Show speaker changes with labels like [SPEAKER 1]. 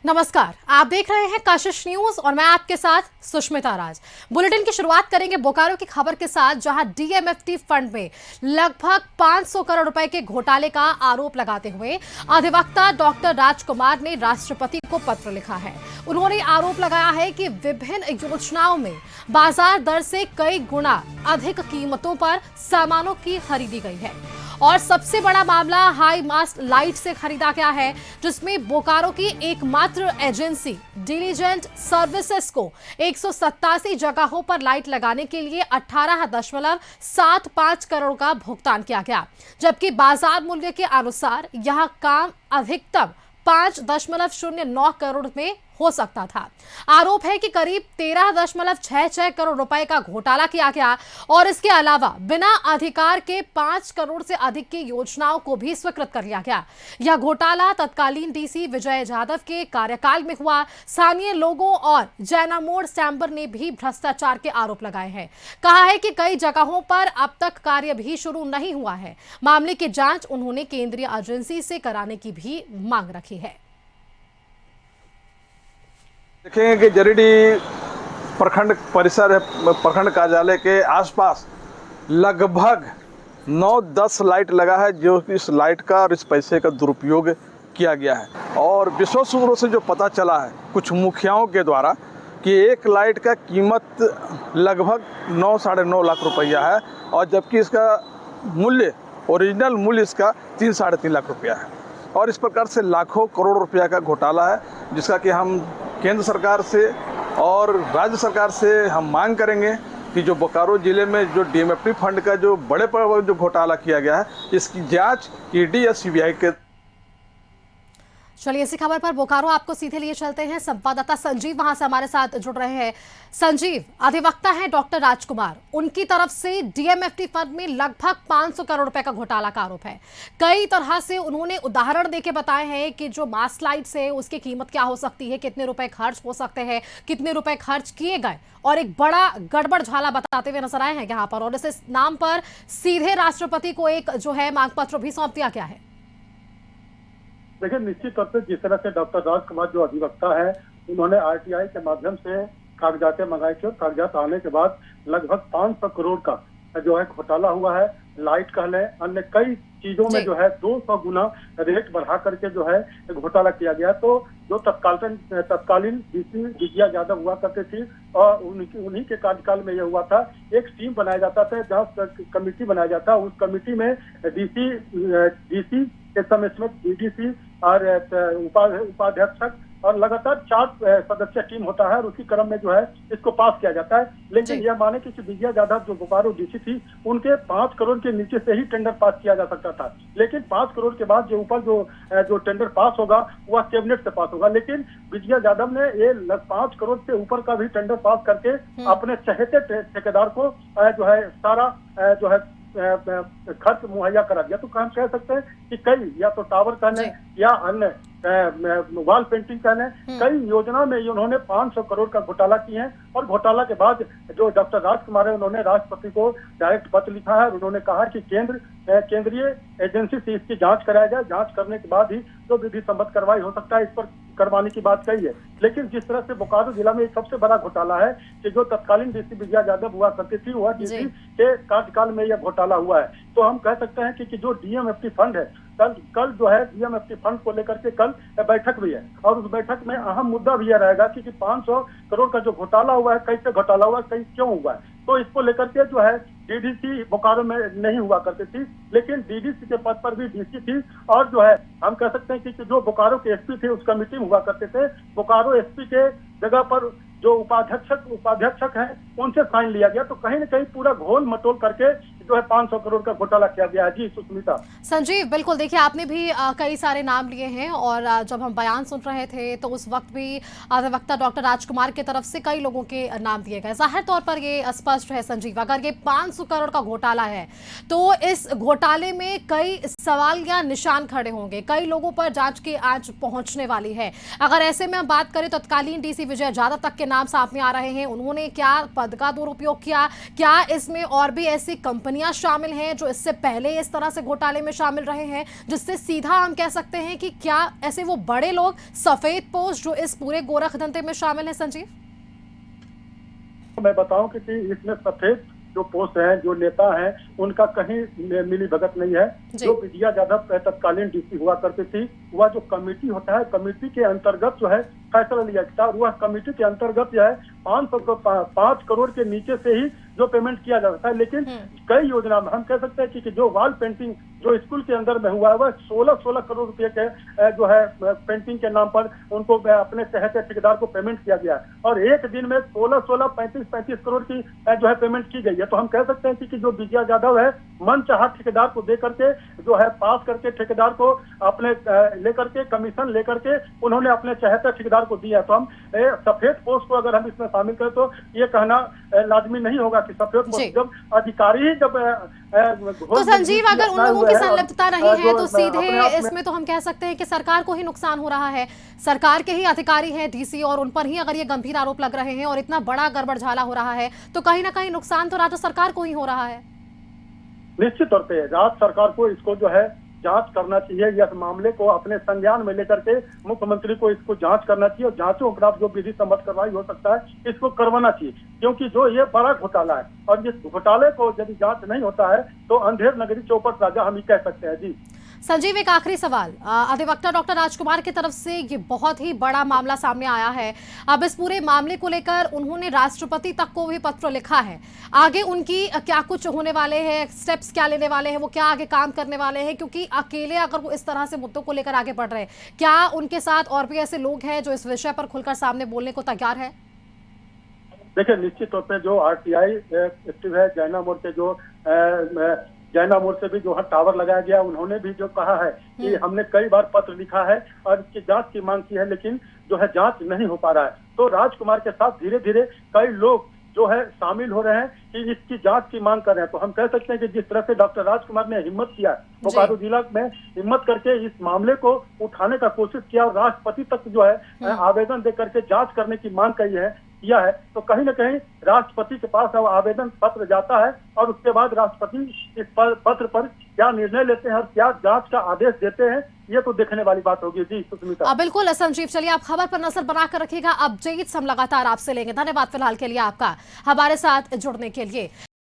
[SPEAKER 1] नमस्कार, आप देख रहे हैं कशिश न्यूज और मैं आपके साथ सुष्मिता राज। बुलेटिन की शुरुआत करेंगे बोकारो की खबर के साथ, जहां डीएमएफटी फंड में लगभग 500 करोड़ रुपए के घोटाले का आरोप लगाते हुए अधिवक्ता डॉक्टर राजकुमार ने राष्ट्रपति को पत्र लिखा है। उन्होंने आरोप लगाया है कि विभिन्न योजनाओं में बाजार दर से कई गुना अधिक कीमतों पर सामानों की खरीदी गई है और सबसे बड़ा मामला हाई मास्ट लाइट से खरीदा गया है, जिसमें बोकारो की एकमात्र एजेंसी डिलीजेंट सर्विसेज को 187 जगहों पर लाइट लगाने के लिए 18.75 करोड़ का भुगतान किया गया, जबकि बाजार मूल्य के अनुसार यह काम अधिकतम 5.09 करोड़ में हो सकता था। आरोप है कि करीब 13.66 करोड़ रुपए का घोटाला किया गया और इसके अलावा बिना अधिकार के 5 करोड़ से अधिक की योजनाओं को भी स्वीकृत कर लिया गया। यह घोटाला तत्कालीन डीसी विजय यादव के कार्यकाल में हुआ। स्थानीय लोगों और जैनामोड़ चैम्बर ने भी भ्रष्टाचार के आरोप लगाए हैं। कहा है कि कई जगहों पर अब तक कार्य भी शुरू नहीं हुआ है। मामले की जांच उन्होंने केंद्रीय एजेंसी से कराने की भी मांग रखी है।
[SPEAKER 2] देखेंगे कि जरीडीह प्रखंड परिसर प्रखंड कार्यालय के आसपास लगभग 9-10 लाइट लगा है, जो कि इस लाइट का और इस पैसे का दुरुपयोग किया गया है। और विश्वस्त सूत्रों से जो पता चला है कुछ मुखियाओं के द्वारा कि एक लाइट का कीमत लगभग 9-9.5 लाख रुपया है, और जबकि इसका मूल्य ओरिजिनल मूल्य इसका 3-3.5 लाख रुपया है। और इस प्रकार से लाखों करोड़ रुपया का घोटाला है, जिसका कि हम केंद्र सरकार से और राज्य सरकार से हम मांग करेंगे कि जो बोकारो जिले में जो डीएमएफटी फंड का जो बड़े पर जो घोटाला किया गया है, इसकी जांच ईडी या सीबीआई के।
[SPEAKER 1] चलिए, इसी खबर पर बोकारो आपको सीधे लिए चलते हैं। संवाददाता संजीव वहां से हमारे साथ जुड़ रहे हैं। संजीव, अधिवक्ता हैं डॉक्टर राजकुमार, उनकी तरफ से डीएमएफटी फंड में लगभग 500 करोड़ रुपए का घोटाला का आरोप है। कई तरह से उन्होंने उदाहरण देके बताए हैं कि जो मास्ट लाइट्स है उसकी कीमत क्या हो सकती है, कितने रुपए खर्च हो सकते हैं, कितने रुपए खर्च किए गए, और एक बड़ा गड़बड़ झाला बताते हुए नजर आए हैं यहाँ पर। और इस नाम पर सीधे राष्ट्रपति को एक जो है मांग पत्र भी सौंप दिया गया है।
[SPEAKER 3] देखिए, निश्चित तौर पे जिस तरह से डॉक्टर राजकुमार जो अधिवक्ता है, उन्होंने आरटीआई के माध्यम से कागजातें मंगाई थी और कागजात आने के बाद लगभग 500 करोड़ का जो है घोटाला हुआ है। लाइट कह लें, अन्य कई चीजों में जो है 200 गुना रेट बढ़ा करके जो है घोटाला किया गया। तो जो तत्कालीन डीसी विजया यादव हुआ करते थी और उन्हीं के कार्यकाल में यह हुआ था। एक टीम बनाया जाता था, जहाँ कमेटी बनाया जाता, उस कमेटी में डीसी के समय डीडीसी और उपाध्यक्षक और लगातार 4 सदस्य टीम होता है, और उसी क्रम में जो है इसको पास किया जाता है। लेकिन यह माने कि विजया यादव जो बोकारो डीसी थी, उनके 5 करोड़ के नीचे से ही टेंडर पास किया जा सकता था। लेकिन 5 करोड़ के बाद जो ऊपर जो टेंडर पास होगा वह कैबिनेट से पास होगा। लेकिन विजया यादव ने ये 5 करोड़ से ऊपर का भी टेंडर पास करके अपने चहेते ठेकेदार को जो है सारा जो है खर्च मुहैया करा दिया। तो हम कह सकते हैं कि कई या तो टावर कहने या अन्य वॉल पेंटिंग कहने, कई योजना में उन्होंने 500 करोड़ का घोटाला किए हैं। और घोटाला के बाद जो डॉक्टर राजकुमार है, उन्होंने राष्ट्रपति को डायरेक्ट पत्र लिखा है और उन्होंने कहा कि केंद्रीय एजेंसी से इसकी जांच कराया जाए। जांच करने के बाद ही जो विधि सम्मत कार्रवाई हो सकता है, इस पर करवाने की बात कही है। लेकिन जिस तरह से बोकारो जिला में एक सबसे बड़ा घोटाला है कि जो तत्कालीन डीसी विजया यादव हुआ करती थी, वह डीसी के कार्यकाल में यह घोटाला हुआ है। तो हम कह सकते हैं कि जो डीएमएफटी फंड है, कल जो है डीएमएफटी फंड को लेकर के कल बैठक भी है, और उस बैठक में अहम मुद्दा भी यह रहेगा कि 500 करोड़ का जो घोटाला हुआ है, कैसे घोटाला हुआ है, कहीं क्यों हुआ है। तो इसको लेकर के जो है डीडीसी बोकारो में नहीं हुआ करती थी, लेकिन डीडीसी के पद पर भी डीसी थी। और जो है हम कह सकते हैं कि जो बोकारो के एसपी थे, उस कमेटी में हुआ करते थे। बोकारो एसपी के जगह पर जो उपाध्यक्षक हैं, उनसे साइन लिया गया। तो कहीं न कहीं पूरा घोल मटोल करके जो है 500 करोड़ का घोटाला किया गया है। जी सुष्मिता।
[SPEAKER 1] संजीव, बिल्कुल, देखिए आपने भी कई सारे नाम लिए हैं और जब हम बयान सुन रहे थे तो उस वक्त भी अधिवक्ता डॉक्टर राजकुमार की तरफ से कई लोगों के नाम दिए गए। जाहिर तौर पर ये स्पष्ट है संजीव, अगर ये 500 करोड़ का घोटाला है तो इस घोटाले में कई सवाल या निशान खड़े होंगे, कई लोगों पर जांच की आंच पहुंचने वाली है। अगर ऐसे में हम बात करें तो तत्कालीन डीसी विजय यादव तक के नाम सामने आ रहे हैं। उन्होंने क्या पद का दुरुपयोग किया, क्या इसमें और भी ऐसी कंपनियां कंपनियां शामिल हैं जो इससे पहले इस तरह से घोटाले में शामिल रहे हैं, जिससे सीधा हम कह सकते हैं कि क्या ऐसे वो बड़े लोग सफेद पोश जो इस पूरे गोरख धंधे में शामिल हैं? संजीव,
[SPEAKER 3] मैं बताऊं कि इसमें सफेद जो पोस्ट हैं, जो नेता हैं, उनका कहीं मिली भगत नहीं है। जो विजया यादव तत्कालीन डीसी हुआ करती थी, वह जो कमेटी होता है, कमेटी के अंतर्गत जो है फैसला लिया जाता है। वह कमेटी के अंतर्गत जो है 5 करोड़ के नीचे से ही जो पेमेंट किया जाता है। लेकिन कई योजना में हम कह सकते हैं कि जो वॉल पेंटिंग जो स्कूल के अंदर में हुआ है, वह 16 करोड़ रुपए के जो है पेंटिंग के नाम पर उनको अपने शहर के ठेकेदार को पेमेंट किया गया है। और एक दिन में 35 करोड़ की जो है पेमेंट की गई है। तो हम कह सकते हैं कि जो विजया यादव है, मन चाहा ठेकेदार को दे करके जो है पास करके ठेकेदार को अपने लेकर के कमीशन लेकर के उन्होंने अपने चहेते ठेकेदार को दिया। तो हम सफेद पोस्ट को अगर हम इसमें शामिल करें तो ये कहना लाजमी नहीं होगा कि सफेद पोस्ट जब अधिकारी ही जब
[SPEAKER 1] तो संजीव, अगर उन लोगों की संलिप्तता नहीं है तो सीधे इसमें तो हम कह सकते हैं कि सरकार को ही नुकसान हो रहा है। सरकार के ही अधिकारी हैं डीसी, और उन पर ही अगर ये गंभीर आरोप लग रहे हैं और इतना बड़ा गड़बड़झाला हो रहा है तो कहीं ना कहीं नुकसान तो राज्य सरकार को ही हो रहा है।
[SPEAKER 3] निश्चित तौर पे राज्य सरकार को इसको जो है जांच करना चाहिए। इस मामले को अपने संज्ञान में लेकर के मुख्यमंत्री को इसको जांच करना चाहिए और जांचों के खिलाफ जो विधि सम्मत कार्रवाई हो सकता है इसको करवाना चाहिए, क्योंकि जो ये बड़ा घोटाला है और इस घोटाले को यदि जांच नहीं होता है तो अंधेर नगरी चौपट राजा हम ही कह सकते हैं। जी
[SPEAKER 1] संजीव, एक आखिरी सवाल, अधिवक्ता डॉक्टर राजकुमार की तरफ से ये बहुत ही बड़ा मामला सामने आया है। अब इस पूरे मामले को लेकर उन्होंने राष्ट्रपति तक को भी पत्र लिखा है। आगे उनकी क्या कुछ होने वाले हैं, स्टेप्स क्या लेने वाले हैं, वो क्या आगे काम करने वाले हैं? क्योंकि अकेले अगर वो इस तरह से मुद्दों को लेकर आगे बढ़ रहे हैं, क्या उनके साथ और भी ऐसे लोग हैं जो इस विषय पर खुलकर सामने बोलने को तैयार है?
[SPEAKER 3] देखिए, निश्चित तौर पर जो RTI एक्टिव है, जैना मोड़ के जो जैना मोड़ से भी जो है टावर लगाया गया, उन्होंने भी जो कहा है कि हमने कई बार पत्र लिखा है और इसकी जांच की मांग की है, लेकिन जो है जांच नहीं हो पा रहा है। तो राजकुमार के साथ धीरे धीरे कई लोग जो है शामिल हो रहे हैं कि इसकी जांच की मांग कर रहे हैं। तो हम कह सकते हैं कि जिस तरह से डॉक्टर राजकुमार ने हिम्मत किया, बोकारो जिला में हिम्मत करके इस मामले को उठाने का कोशिश किया और राष्ट्रपति तक जो है आवेदन दे करके जांच करने की मांग किया है, तो कहीं ना कहीं राष्ट्रपति के पास अब आवेदन पत्र जाता है और उसके बाद राष्ट्रपति इस पत्र पर क्या निर्णय लेते हैं और क्या जांच का आदेश देते हैं, ये तो देखने वाली बात होगी। जी सुष्मिता।
[SPEAKER 1] बिल्कुल संजीव, चलिए आप खबर पर नजर बनाकर रखिएगा। अपडेट्स हम लगातार आपसे लेंगे। धन्यवाद फिलहाल के लिए आपका हमारे साथ जुड़ने के लिए।